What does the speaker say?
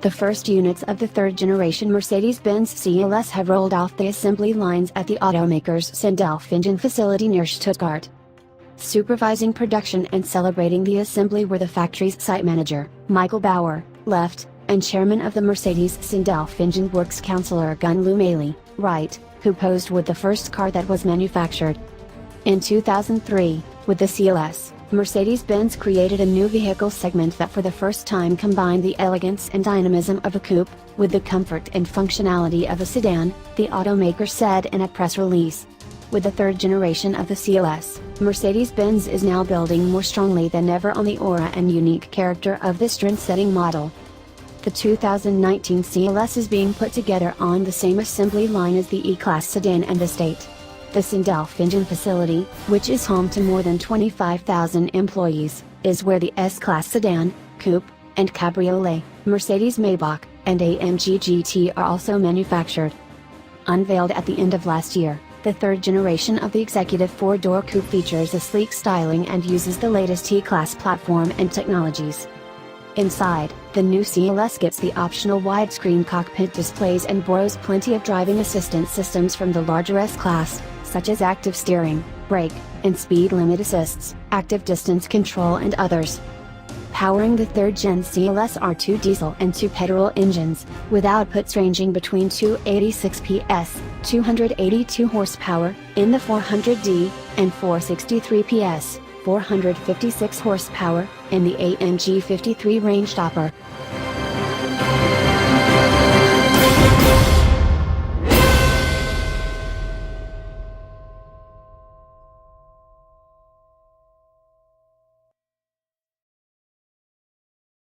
The first units of the third-generation Mercedes-Benz CLS have rolled off the assembly lines at the automaker's Sindelfingen facility near Stuttgart. Supervising production and celebrating the assembly were the factory's site manager, Michael Bauer, left, and chairman of the Mercedes Sindelfingen Works Council Ergun Lümali, right, who posed with the first car that was manufactured. In 2003, with the CLS, Mercedes-Benz created a new vehicle segment that for the first time combined the elegance and dynamism of a coupe, with the comfort and functionality of a sedan, the automaker said in a press release. With the third generation of the CLS, Mercedes-Benz is now building more strongly than ever on the aura and unique character of this trend-setting model. The 2019 CLS is being put together on the same assembly line as the E-Class sedan and Estate. The Sindelfingen facility, which is home to more than 25,000 employees, is where the S-Class sedan, Coupe, and Cabriolet, Mercedes Maybach, and AMG GT are also manufactured. Unveiled at the end of last year, the third generation of the executive four-door coupe features a sleek styling and uses the latest E-Class platform and technologies. Inside, the new CLS gets the optional widescreen cockpit displays and borrows plenty of driving assistance systems from the larger S-Class, such as active steering, brake, and speed limit assists, active distance control and others. Powering the third-gen CLS are two diesel and two petrol engines, with outputs ranging between 286 PS, 282 horsepower, in the 400D, and 463 PS, 456 horsepower, in the AMG 53 range topper.